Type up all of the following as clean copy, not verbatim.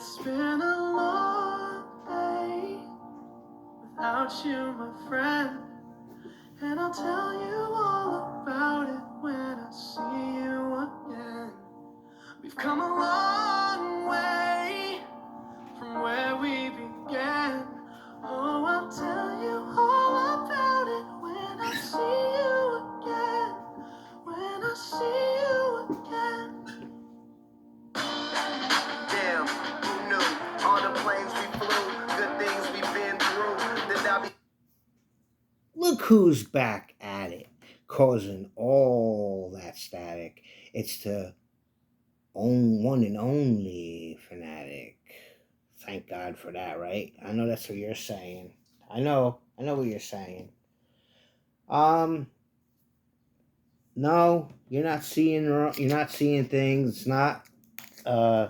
It's been a long day without you, my friend. And I'll tell you all about it when I see you again. We've come a long way from where we began. Oh, I'll tell you all about it when I see you again. When I see you again. Damn, who knew? All the planes we flew, good things we've been through. Then I'll be. Look who's back at it, causing all that static. It's the one and only Fanatic. Thank God for that, right? I know that's what you're saying. I know what you're saying. Um, no, you're not seeing things. It's not uh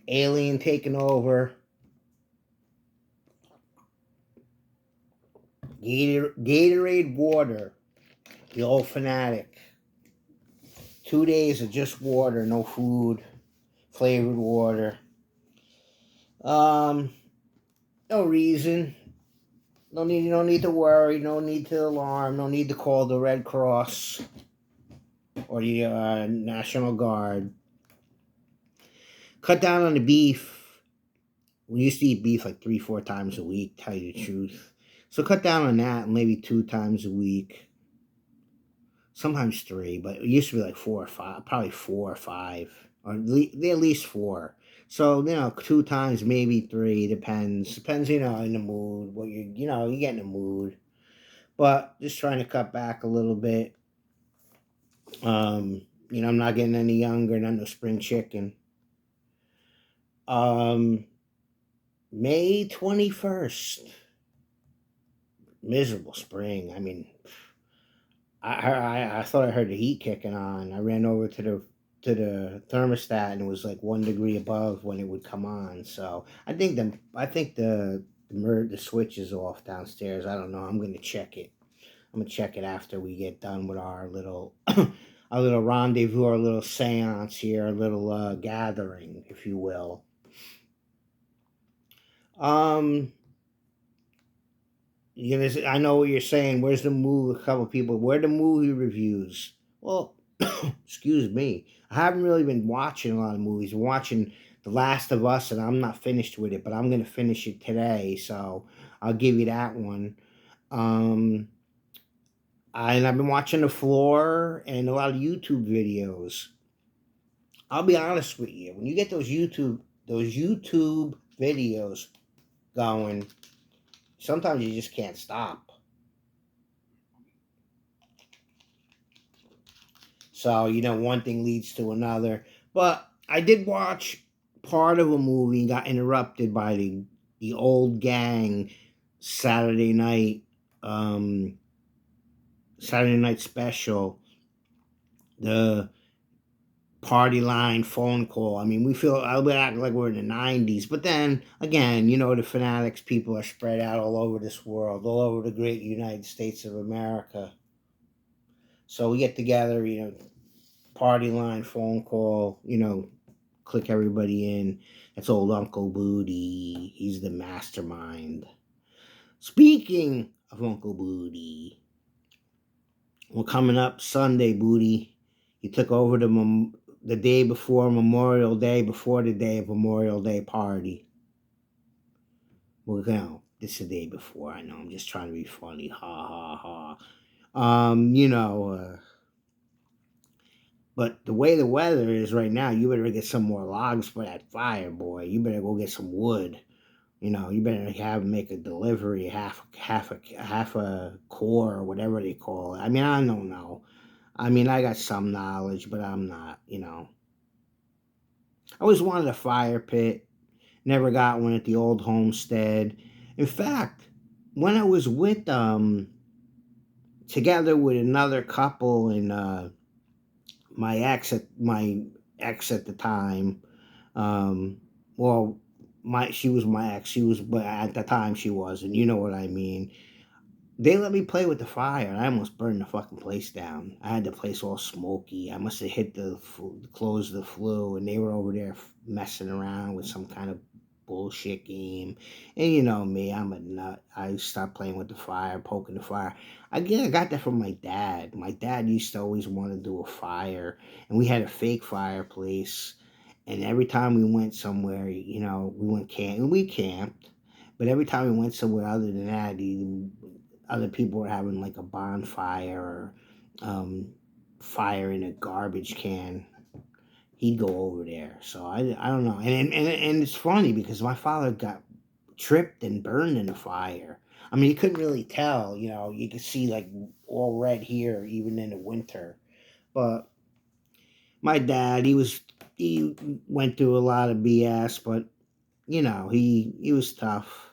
alien taking over. Gatorade water, the old Fanatic. 2 days of just water, no food, flavored water. Um, no reason. No need to worry. No need to alarm. No need to call the Red Cross or the National Guard. Cut down on the beef. We used to eat beef like 3, 4 times a week. Tell you the truth. So cut down on that, maybe 2 times a week. Sometimes 3, but it used to be like 4 or 5, probably 4 or 5, or at least 4. So 2 times, maybe 3, depends. Depends, in the mood. What you get in the mood. But just trying to cut back a little bit. I'm not getting any younger. Not no spring chicken. Um, May 21st. Miserable spring. I mean, I thought I heard the heat kicking on. I ran over to the thermostat and it was like 1 degree above when it would come on. So I think the switch is off downstairs. I don't know. I'm gonna check it. I'm gonna check it after we get done with our little our little rendezvous, our little seance here, our little gathering, if you will. Um, I know what you're saying. Where's the movie? A couple people. Where are the movie reviews? Well, excuse me. I haven't really been watching a lot of movies. I'm watching The Last of Us, and I'm not finished with it, but I'm gonna finish it today. So I'll give you that one. Um, and I've been watching The Floor and a lot of YouTube videos. I'll be honest with you. When you get those YouTube videos going, sometimes you just can't stop. So, one thing leads to another. But I did watch part of a movie and got interrupted by the old gang Saturday night um Saturday night special. The party line phone call. I mean, we act like we're in the 90s, but then again, the Fanatics people are spread out all over this world, all over the great United States of America. So we get together, party line phone call, click everybody in. That's old Uncle Booty. He's the mastermind. Speaking of Uncle Booty, we're coming up Sunday, Booty. He took over the day before Memorial Day, before the day of Memorial Day party. Well, this is the day before. I know. I'm just trying to be funny. Ha ha ha. But the way the weather is right now, you better get some more logs for that fire, boy. You better go get some wood. You better make a delivery, half a core or whatever they call it. I mean, I don't know. I mean, I got some knowledge, but I'm not. I always wanted a fire pit. Never got one at the old homestead. In fact, when I was together with another couple and my ex at the time, um, well, she was my ex. She was, but at the time she wasn't. You know what I mean. they let me play with the fire, and I almost burned the fucking place down. I had the place all smoky. I must have hit the close of the flue, and they were over there messing around with some kind of bullshit game. And you know me, I'm a nut. I stopped playing with the fire, poking the fire. Again, I got that from my dad. My dad used to always want to do a fire, and we had a fake fireplace. And every time we went somewhere, we went camp. We camped, but every time we went somewhere other than that, other people were having like a bonfire or um, fire in a garbage can, he'd go over there. So I don't know. And it's funny because my father got tripped and burned in a fire. I mean, you couldn't really tell. You could see like all red here, even in the winter. But my dad, he went through a lot of BS, but he was tough.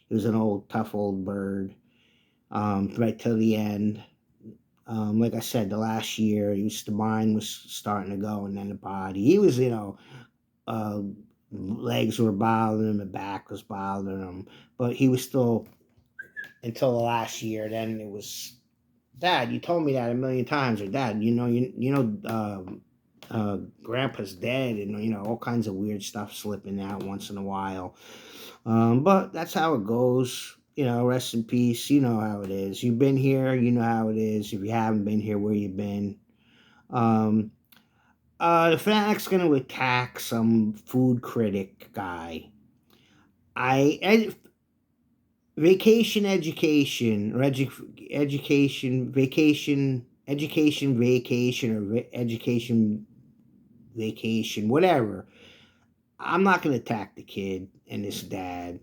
He was an old tough old bird, right till the end. Like I said, the last year, the mind was starting to go, and then the body. He was, uh, legs were bothering him, the back was bothering him, but he was still until the last year. Then it was, Dad, you told me that a million times, or Dad, Grandpa's dead, and all kinds of weird stuff slipping out once in a while. But that's how it goes. Rest in peace. You know how it is. You've been here. You know how it is. If you haven't been here, where you been? Um, the Fanatic's going to attack some food critic guy. Vacation education or education vacation education vacation or education vacation whatever. I'm not going to attack the kid and his dad.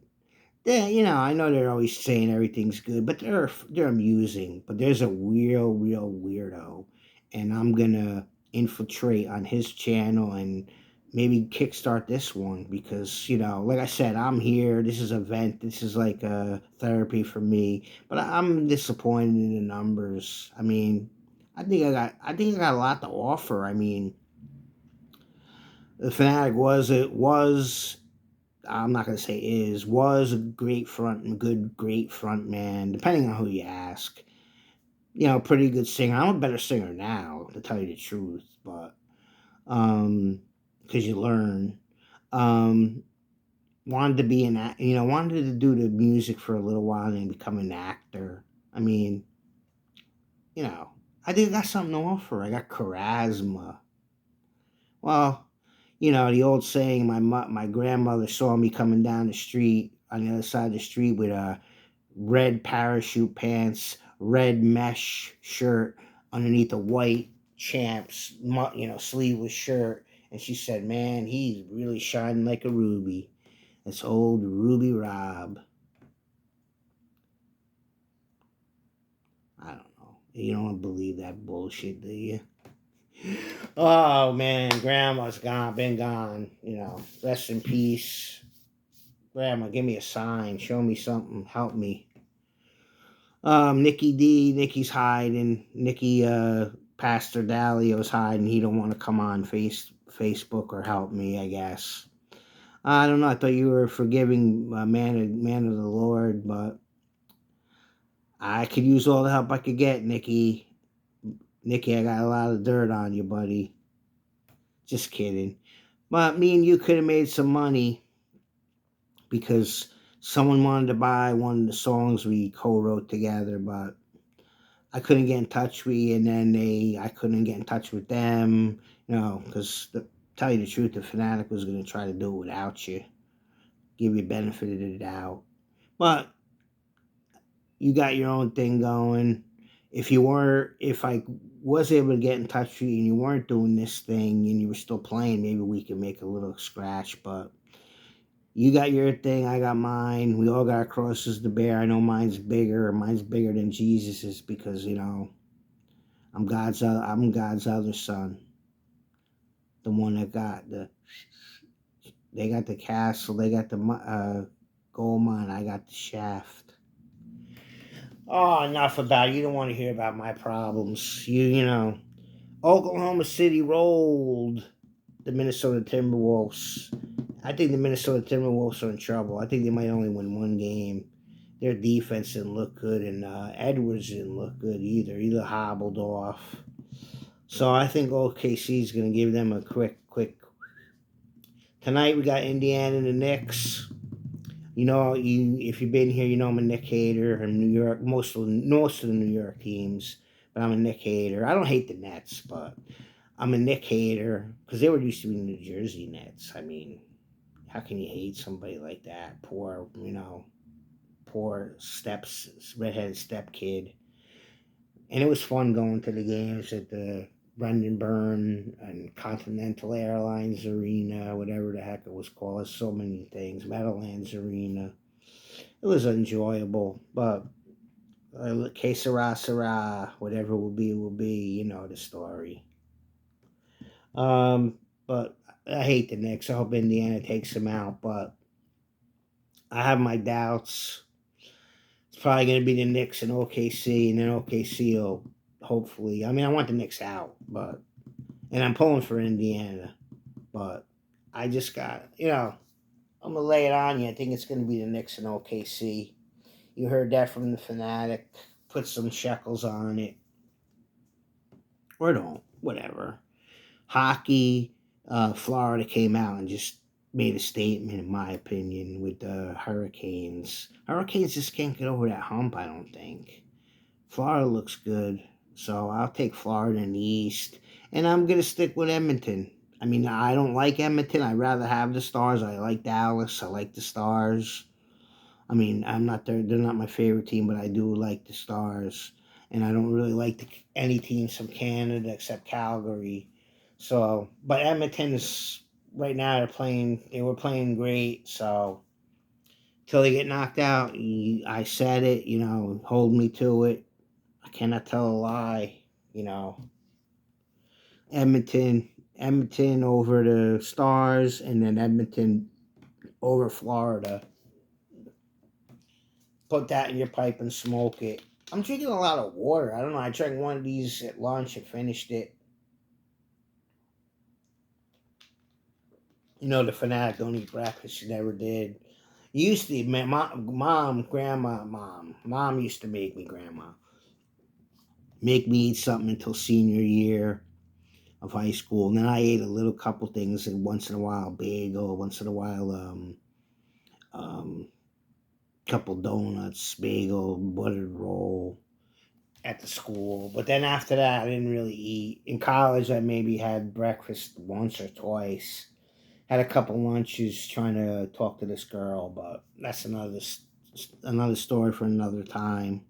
Yeah, I know they're always saying everything's good, but they're amusing. But there's a real weirdo, and I'm gonna infiltrate on his channel and maybe kickstart this one because like I said, I'm here. This is a vent. This is like a therapy for me. But I'm disappointed in the numbers. I mean, I think I got a lot to offer. I mean, the Fanatic was I'm not gonna say was a great front man, depending on who you ask. Pretty good singer. I'm a better singer now, to tell you the truth, but because you learn. Um, wanted to be wanted to do the music for a little while and become an actor. I mean, you know, I think I got something to offer. I got charisma. Well, the old saying, my grandmother saw me coming down the street on the other side of the street with red parachute pants, red mesh shirt underneath a white champs, sleeveless shirt. And she said, "Man, he's really shining like a ruby." It's old Ruby Rob. I don't know. You don't believe that bullshit, do you? Oh man, Grandma's gone, been gone. Rest in peace. Grandma, give me a sign. Show me something. Help me. Nikki's hiding. Pastor Dalio's hiding. He don't want to come on Facebook or help me, I guess. I don't know. I thought you were a forgiving man of the Lord, but I could use all the help I could get, Nikki. Nikki, I got a lot of dirt on you, buddy. Just kidding. But me and you could have made some money because someone wanted to buy one of the songs we co-wrote together, but I couldn't get in touch with you, and then I couldn't get in touch with them, because tell you the truth, the Fanatic was going to try to do it without you, give you benefit of the doubt. But you got your own thing going. If I was able to get in touch with you and you weren't doing this thing and you were still playing, maybe we could make a little scratch. But you got your thing, I got mine. We all got our crosses to bear. I know mine's bigger. Mine's bigger than Jesus's because I'm God's other son, the one that got they got the castle, they got the gold mine. I got the shaft. Oh, enough about it. You don't want to hear about my problems. Oklahoma City rolled the Minnesota Timberwolves. I think the Minnesota Timberwolves are in trouble. I think they might only win one game. Their defense didn't look good, and Edwards didn't look good either. Either hobbled off. So I think OKC is going to give them a quick. Tonight we got Indiana and the Knicks. You know, if you've been here, you know I'm a Knick hater. I'm New York, most of the New York teams, but I'm a Knick hater. I don't hate the Nets, but I'm a Knick hater because they were used to be New Jersey Nets. I mean, how can you hate somebody like that? Poor steps, redheaded step kid. And it was fun going to the games at the Brendan Byrne and Continental Airlines Arena, whatever the heck it was called. There's so many things. Meadowlands Arena. It was enjoyable, but que sera, whatever will be. You know the story. But I hate the Knicks. I hope Indiana takes them out, but I have my doubts. It's probably going to be the Knicks and OKC, and then OKC will hopefully. I mean, I want the Knicks out, but and I'm pulling for Indiana, but I just got I'm gonna lay it on you. I think it's going to be the Knicks and OKC. You heard that from the Fanatic. Put some shekels on it, or don't, whatever. Hockey, Florida came out and just made a statement, in my opinion, with the Hurricanes. Hurricanes just can't get over that hump, I don't think. Florida looks good, so I'll take Florida in the East, and I'm gonna stick with Edmonton. I mean, I don't like Edmonton. I'd rather have the Stars. I like Dallas. I like the Stars. I mean, I'm not there. They're not my favorite team, but I do like the Stars, and I don't really like any teams from Canada except Calgary. So, but Edmonton is right now. They're playing. They were playing great. So till they get knocked out, I said it. Hold me to it. I cannot tell a lie. You know, Edmonton over the Stars, and then Edmonton over Florida. Put that in your pipe and smoke it. I'm drinking a lot of water. I don't know. I drank one of these at lunch and finished it. The fanatic don't eat breakfast. She never did. Used to, man, mom used to make me eat something until senior year of high school. And then I ate a little couple things, and once in a while bagel, once in a while um, couple donuts, bagel, buttered roll at the school. But then after that, I didn't really eat. In college, I maybe had breakfast once or twice. Had a couple lunches trying to talk to this girl, but that's another story for another time.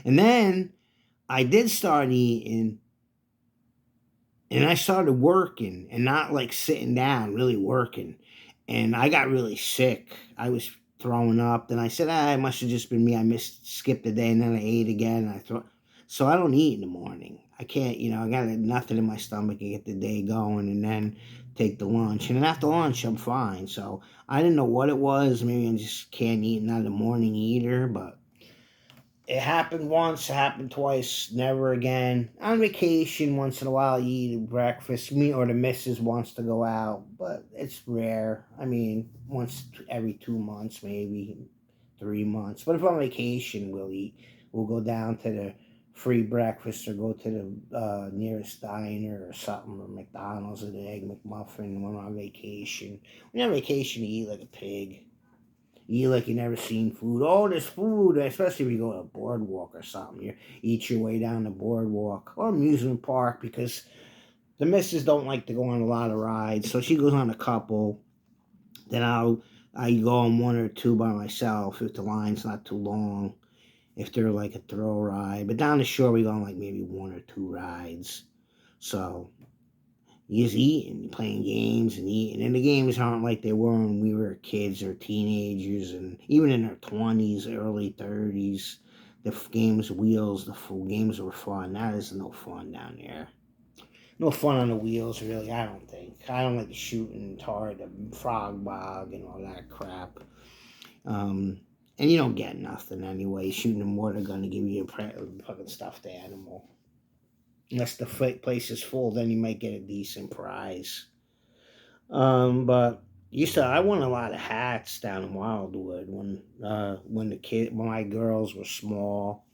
And then I did start eating, and I started working and not like sitting down, really working. And I got really sick. I was throwing up. Then I said, it must have just been me. I skipped a day, and then I ate again. And so I don't eat in the morning. I can't, I got nothing in my stomach to get the day going, and then take the lunch. And then after lunch, I'm fine. So I didn't know what it was. Maybe I just can't eat, not a morning eater, but it happened once, it happened twice, never again. On vacation, once in a while, you eat breakfast. Me or the missus wants to go out, but it's rare. I mean, once every 2 months, maybe 3 months. But if I'm on vacation, we'll eat. We'll go down to the free breakfast or go to the nearest diner or something, or McDonald's or the Egg McMuffin when we're on vacation. When you're on vacation, you eat like a pig. You eat like you never seen food. Oh, there's food, especially if you go to a boardwalk or something. You eat your way down the boardwalk or amusement park because the missus don't like to go on a lot of rides, so she goes on a couple. Then I go on one or two by myself if the line's not too long. If they're like a throw ride, but down the shore we go on like maybe one or two rides. So you just eating, playing games and eating. And the games aren't like they were when we were kids or teenagers and even in our 20s, early 30s. The games, wheels, games were fun. That is no fun down there. No fun on the wheels, really, I don't think. I don't like the shooting tar, the frog bog, and all that crap. And you don't get nothing anyway. Shooting a water gun to give you a fucking stuffed animal. Unless the place is full, then you might get a decent prize. But I won a lot of hats down in Wildwood when when my girls were small,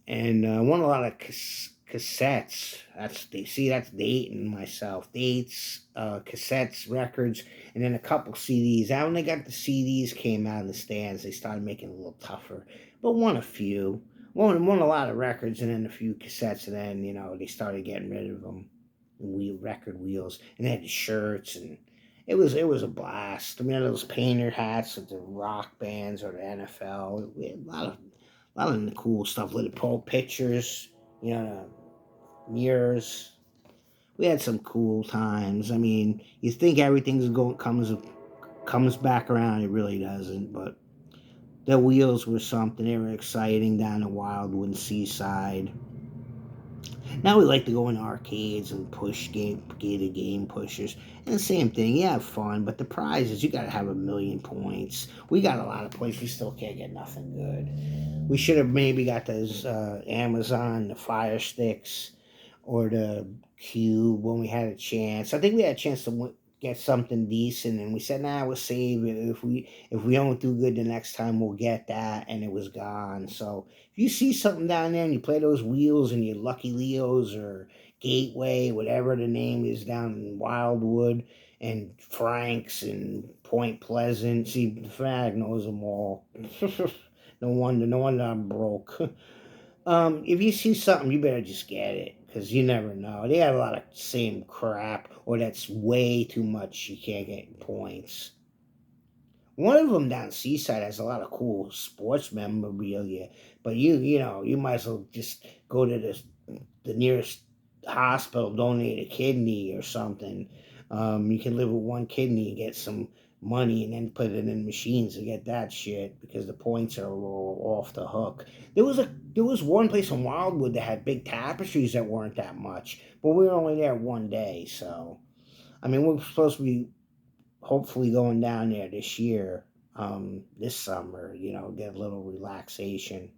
and I won a lot of cassettes. That's dating myself. Dates, cassettes, records, and then a couple CDs. Now when they got the CDs came out in the stands, they started making it a little tougher. But won a few. Won a lot of records and then a few cassettes, and then they started getting rid of them. Record wheels, and they had the shirts, and it was a blast. I mean, those painter hats with the rock bands or the NFL. We had a lot of the cool stuff, little pro pictures, mirrors. We had some cool times. I mean, you think everything's going comes back around, it really doesn't. But the wheels were something. They were exciting down in Wildwood Seaside. Now we like to go in arcades and push gated game pushers. And the same thing, you have fun, but the prize is you gotta have 1,000,000 points. We got a lot of points, we still can't get nothing good. We should have maybe got those Amazon, the Fire Sticks, or the Cube when we had a chance. I think we had a chance to get something decent, and we said, "Nah, we'll save it. If we don't do good the next time, we'll get that." And it was gone. So if you see something down there and you play those wheels and your Lucky Leos or Gateway, whatever the name is down in Wildwood and Frank's and Point Pleasant, see, Fanatic knows them all. No wonder I'm broke. If you see something, you better just get it because you never know. They have a lot of same crap, or that's way too much. You can't get points. One of them down Seaside has a lot of cool sports memorabilia, but you might as well just go to the nearest hospital, donate a kidney or something. You can live with one kidney and get some money and then put it in machines to get that shit because the points are all off the hook. There was one place in Wildwood that had big tapestries that weren't that much, but we were only there one day, so I mean we're supposed to be hopefully going down there this year, this summer, get a little relaxation.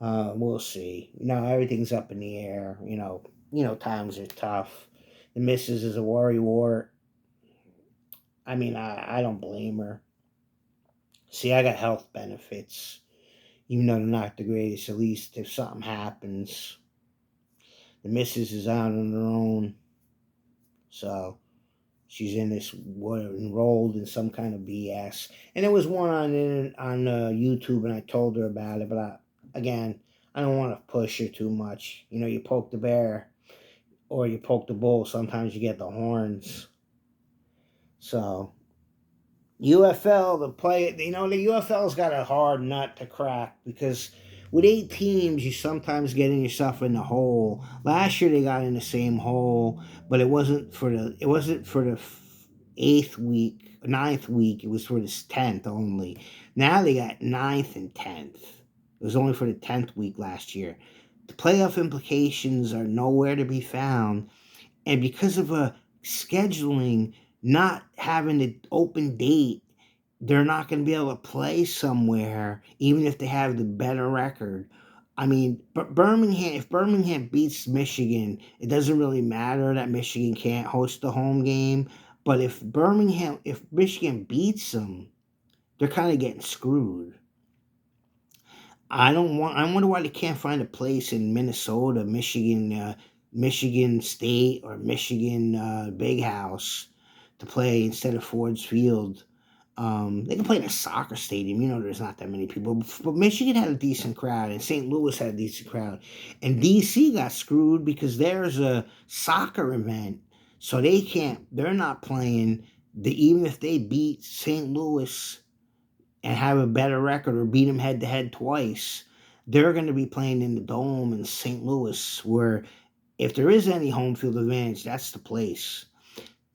We'll see. Everything's up in the air. Times are tough. The missus is a worry wart. I mean, I don't blame her. See, I got health benefits, even though they're not the greatest. At least if something happens, the missus is out on her own, so she's in this enrolled in some kind of BS. And there was one on YouTube, and I told her about it, but again, I don't want to push her too much. You poke the bear or you poke the bull. Sometimes you get the horns. So UFL, the UFL's got a hard nut to crack because with 8 teams, you sometimes getting yourself in the hole. Last year they got in the same hole, but it wasn't for the eighth week, ninth week. It was for the 10th only. Now they got ninth and 10th. It was only for the 10th week last year. The playoff implications are nowhere to be found, and because of a scheduling not having an open date, they're not going to be able to play somewhere, even if they have the better record. I mean, but if Birmingham beats Michigan, it doesn't really matter that Michigan can't host the home game. But if Michigan beats them, they're kind of getting screwed. I wonder why they can't find a place in Minnesota, Michigan State, or Michigan Big House to play instead of Ford's Field. They can play in a soccer stadium. There's not that many people. But Michigan had a decent crowd, and St. Louis had a decent crowd. And DC got screwed because there's a soccer event, so they're not playing. Even if they beat St. Louis and have a better record or beat them head to head twice, they're going to be playing in the Dome in St. Louis, where if there is any home field advantage, that's the place.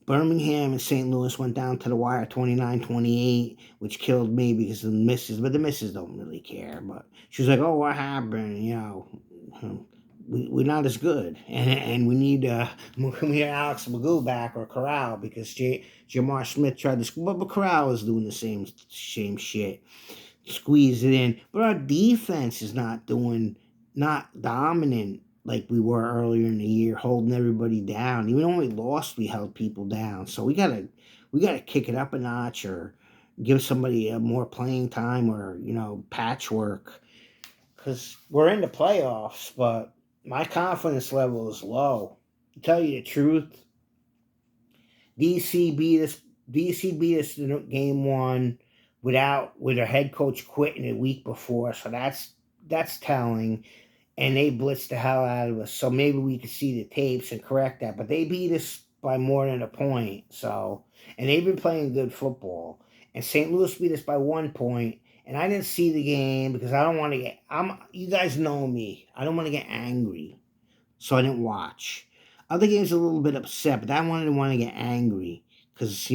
Birmingham and St. Louis went down to the wire 29-28, which killed me because of the misses. But the misses don't really care. But she was like, "Oh, what happened? We're not as good, and we need Alex Magoo back or Corral because Jamar Smith tried to score, but Corral is doing the same shit, squeeze it in. But our defense is not dominant like we were earlier in the year, holding everybody down. Even when we lost, we held people down. So we got to kick it up a notch or give somebody a more playing time or patchwork because we're in the playoffs, but my confidence level is low. To tell you the truth, DC beat us. DC beat us in game one with their head coach quitting a week before, so that's telling. And they blitzed the hell out of us. So maybe we could see the tapes and correct that. But they beat us by more than a point. So, and they've been playing good football. And St. Louis beat us by 1 point. And I didn't see the game because I don't want to get. You guys know me. I don't want to get angry, so I didn't watch. Other games a little bit upset, but that one I didn't want to get angry because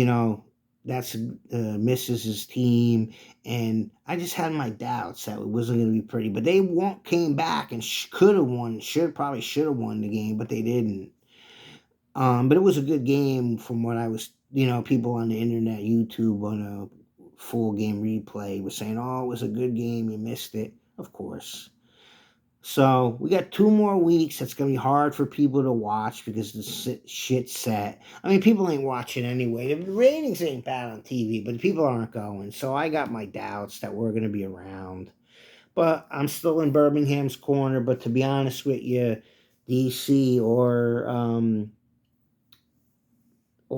that's Mrs.'s team, and I just had my doubts that it wasn't going to be pretty. But they came back and could have won. Should have won the game, but they didn't. But it was a good game from what I was. People on the internet, YouTube, on a full game replay was saying, "Oh, it was a good game. You missed it." Of course. So we got 2 more weeks. That's gonna be hard for people to watch because the shit's set. I mean, people ain't watching anyway. The ratings ain't bad on TV, but people aren't going. So I got my doubts that we're gonna be around. But I'm still in Birmingham's corner. But to be honest with you, DC or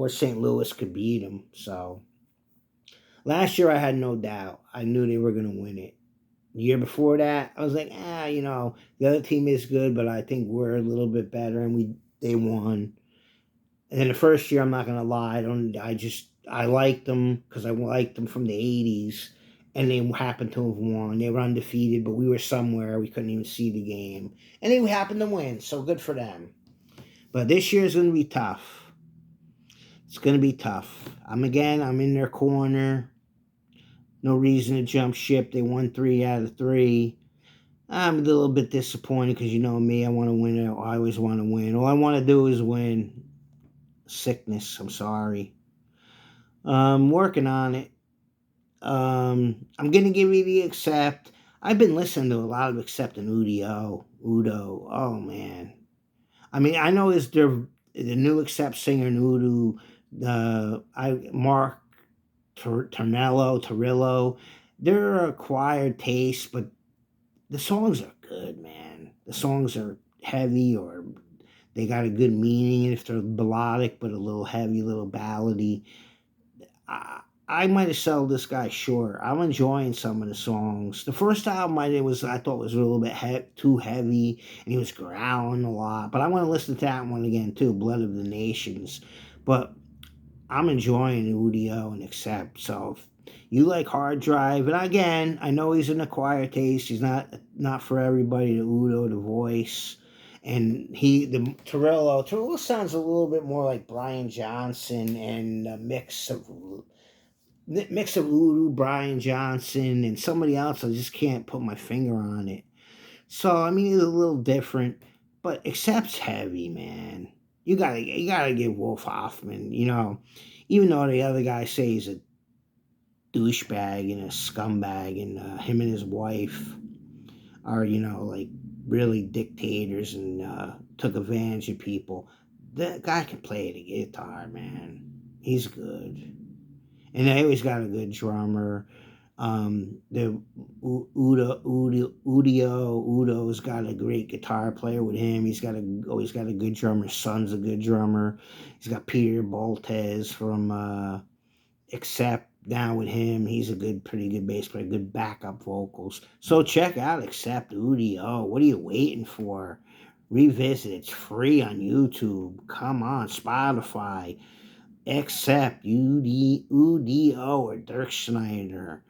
St. Louis could beat them. So last year I had no doubt. I knew they were gonna win it. The year before that, I was like, the other team is good, but I think we're a little bit better, and they won. And then the first year, I'm not gonna lie, I liked them because I liked them from the '80s, and they happened to have won. They were undefeated, but we were somewhere we couldn't even see the game, and they happened to win. So good for them. But this year is gonna be tough. It's gonna be tough. I'm in their corner. No reason to jump ship. They won 3 out of 3. I'm a little bit disappointed because you know me. I want to win. I always want to win. All I want to do is win. Sickness. I'm sorry. Working on it. I'm gonna give you the Accept. I've been listening to a lot of Accept and Udo. Udo. Oh man. I mean, I know is the new Accept singer Udo. Mark Tornello. They're acquired taste, but the songs are good, man. The songs are heavy or they got a good meaning. If they're melodic but a little heavy, a little ballady, I might have sold this guy short. I'm enjoying some of the songs. The first album I thought was a little bit too heavy, and he was growling a lot. But I want to listen to that one again too, Blood of the Nations. But I'm enjoying Udio and Accept. So if you like Hard Drive, and again, I know he's an acquired taste. He's not for everybody. The Udo, the voice, and the Torillo sounds a little bit more like Brian Johnson and a mix of Udo, Brian Johnson, and somebody else. I just can't put my finger on it. So I mean, it's a little different, but Accept's heavy, man. You gotta give Wolf Hoffman, even though the other guys say he's a douchebag and a scumbag, and him and his wife are like really dictators and took advantage of people. That guy can play the guitar, man. He's good, and they always got a good drummer. The Udo's got a great guitar player with him. He's got a good drummer. His son's a good drummer. He's got Peter Boltez from Accept now with him. He's a pretty good bass player, good backup vocals. So check out Accept Udo. What are you waiting for? Revisit. It's free on YouTube. Come on, Spotify. Accept Udo or Dirk Schneider.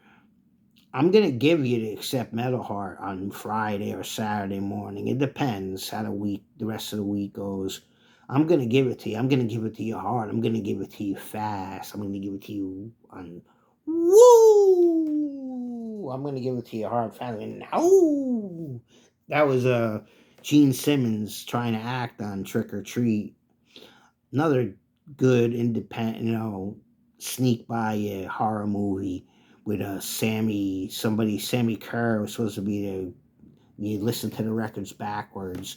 I'm gonna give you the Accept Metal Heart on Friday or Saturday morning. It depends how the rest of the week goes. I'm gonna give it to you. I'm gonna give it to you hard. I'm gonna give it to you fast. I'm gonna give it to you on woo. I'm gonna give it to you hard, fast, and no. That was Gene Simmons trying to act on Trick or Treat. Another good independent, sneak by horror movie with Sammy Kerr was supposed to be the you listen to the records backwards.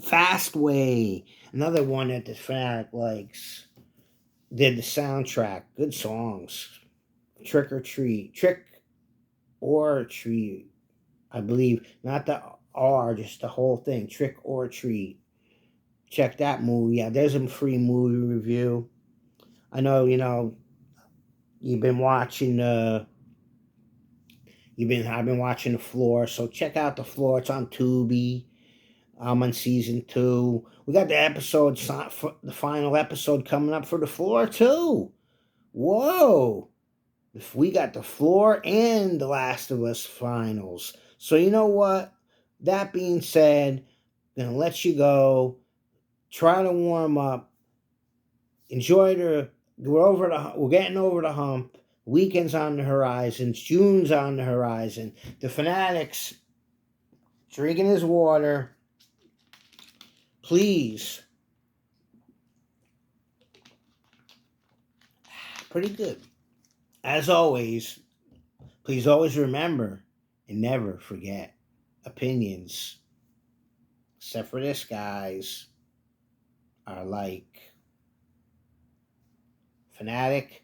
Fastway, another one that the Fanatic likes. did the soundtrack. Good songs. Trick or Treat. Trick or Treat. I believe. Not the R, just the whole thing. Trick or Treat. Check that movie out. There's a free movie review. I know, you've been watching I've been watching The Floor, so check out The Floor. It's on Tubi. I'm on season 2. We got the final episode coming up for The Floor too. Whoa! We got The Floor and The Last of Us finals. So you know what? That being said, I'm gonna let you go. Try to warm up. Enjoy we're getting over the hump. Weekends on the horizon. June's on the horizon. The Fanatics drinking his water. Please. Pretty good. As always, please always remember and never forget opinions, except for this, guys, are like Fanatic,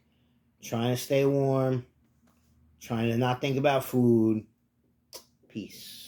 trying to stay warm, trying to not think about food. Peace.